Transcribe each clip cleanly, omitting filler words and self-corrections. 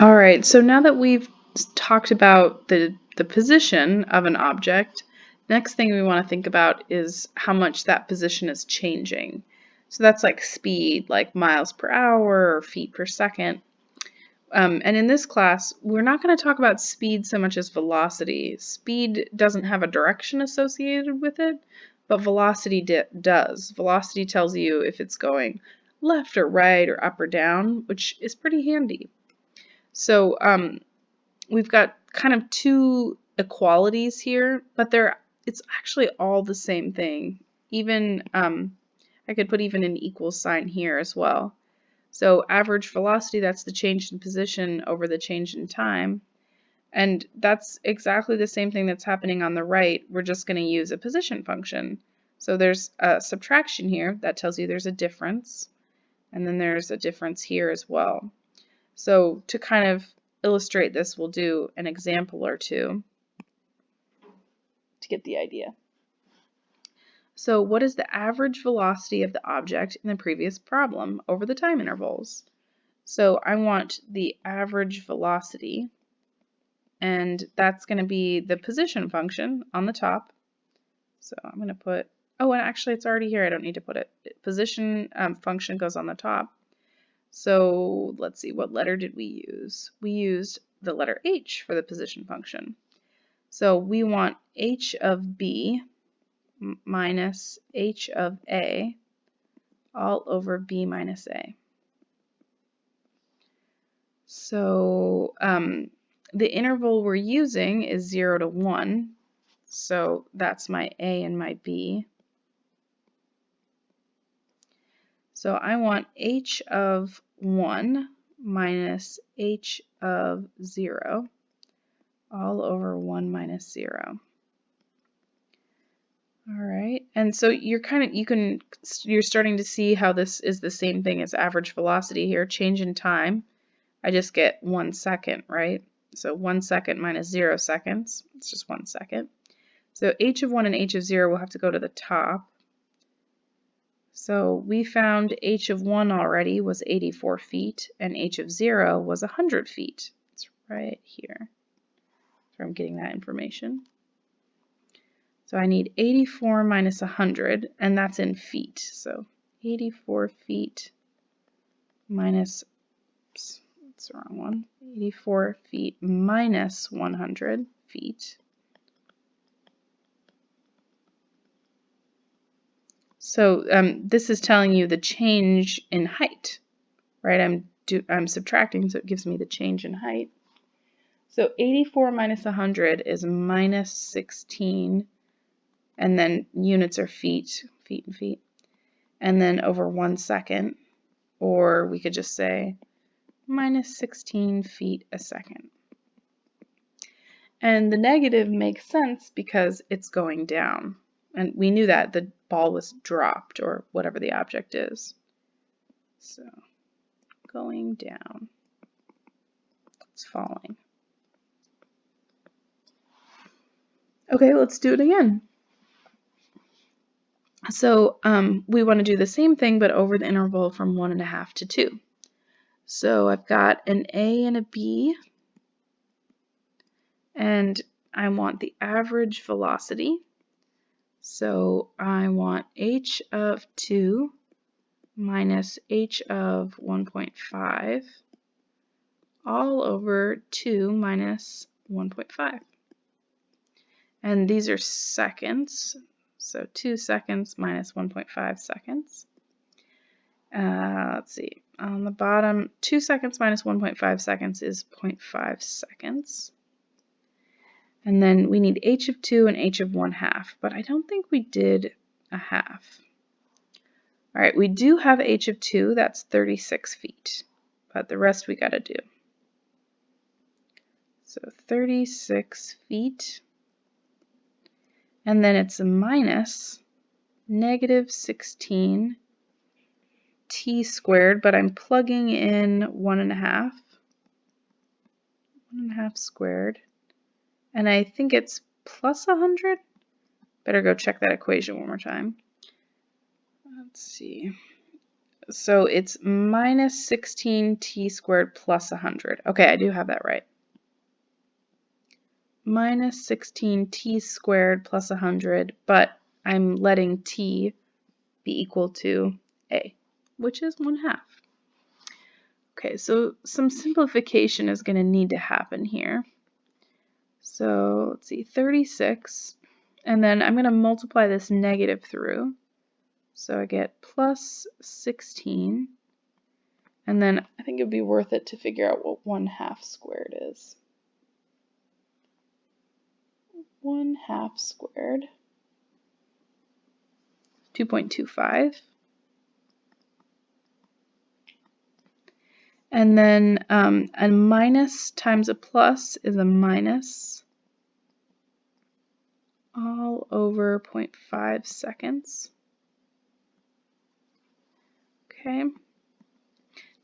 All right, so now that we've talked about the position of an object, next thing we want to think about is how much that position is changing. So that's like speed, like miles per hour or feet per second. And in this class, we're not going to talk about speed so much as velocity. Speed doesn't have a direction associated with it, but velocity does. Velocity tells you if it's going left or right or up or down, which is pretty handy. So we've got kind of two equalities here, but it's actually all the same thing. Even I could put even an equal sign here as well. So average velocity, that's the change in position over the change in time. And that's exactly the same thing that's happening on the right. We're just going to use a position function. So there's a subtraction here that tells you there's a difference. And then there's a difference here as well. So to kind of illustrate this, we'll do an example or two to get the idea. So what is the average velocity of the object in the previous problem over the time intervals? So I want the average velocity, and that's going to be the position function on the top. So I'm going to put, oh, and actually it's already here. I don't need to put it. Position function goes on the top. So let's see, what letter did we use? We used the letter H for the position function. So we want h of b minus h of a all over b minus a. So the interval we're using is 0 to 1. So that's my a and my b. So I want h of 1 minus h of 0 all over 1 minus 0. All right, and so you're starting to see how this is the same thing as average velocity here. Change in time, I just get 1 second, right? So 1 second minus 0 seconds, it's just 1 second. So h of 1 and h of 0 will have to go to the top. So we found h of 1 already was 84 feet, and h of 0 was 100 feet. It's right here. So I'm getting that information. So I need 84 minus 100, and that's in feet. So 84 feet minus, oops, that's the wrong one, 84 feet minus 100 feet. So this is telling you the change in height, right? I'm subtracting, so it gives me the change in height. So 84 minus 100 is minus 16, and then units are feet and feet, and then over 1 second, or we could just say minus 16 feet a second. And the negative makes sense because it's going down. And we knew that the ball was dropped, or whatever the object is. So going down, it's falling. Okay, let's do it again. So we want to do the same thing, but over the interval from 1.5 to 2. So I've got an A and a B, and I want the average velocity. So I want h of 2 minus h of 1.5 all over 2 minus 1.5. And these are seconds. So 2 seconds minus 1.5 seconds. Let's see. On the bottom, 2 seconds minus 1.5 seconds is 0.5 seconds. And then we need h of 2 and h of 1/2, but I don't think we did a half. All right, we do have h of 2, that's 36 feet, but the rest we got to do. So 36 feet, and then it's a minus negative 16 t squared, but I'm plugging in 1.5 squared, and I think it's plus 100. Better go check that equation one more time. Let's see. So it's minus 16t squared plus 100. Okay, I do have that right. Minus 16t squared plus 100, but I'm letting t be equal to a, which is 1/2. Okay, so some simplification is going to need to happen here. So let's see, 36, and then I'm going to multiply this negative through. So I get plus 16, and then I think it would be worth it to figure out what 1/2 squared is. 1/2 squared, 2.25. And then a minus times a plus is a minus all over 0.5 seconds. Okay.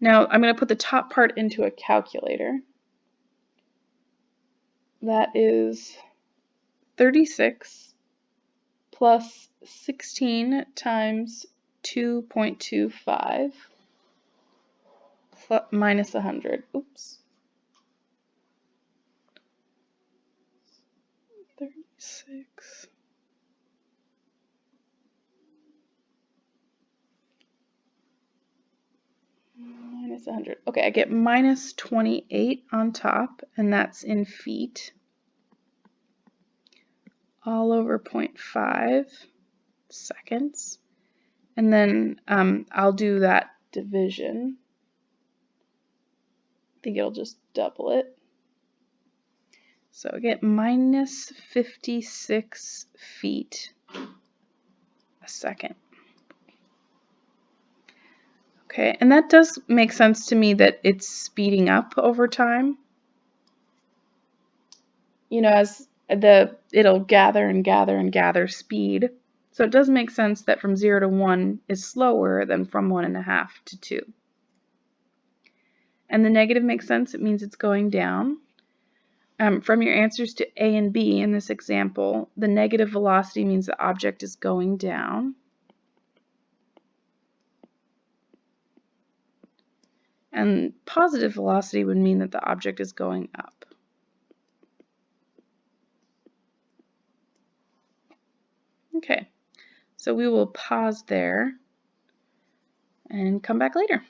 Now I'm going to put the top part into a calculator. That is 36 plus 16 times 2.25 minus 100. Oops. 36 minus 100. Okay, I get minus 28 on top, and that's in feet. All over 0.5 seconds. And then I'll do that division. I think it'll just double it. So I get minus 56 feet a second. Okay, and that does make sense to me that it's speeding up over time. You know, as it'll gather and gather and gather speed. So it does make sense that from 0 to 1 is slower than from 1.5 to 2. And the negative makes sense. It means it's going down. From your answers to A and B in this example, the negative velocity means the object is going down. And positive velocity would mean that the object is going up. Okay, so we will pause there and come back later.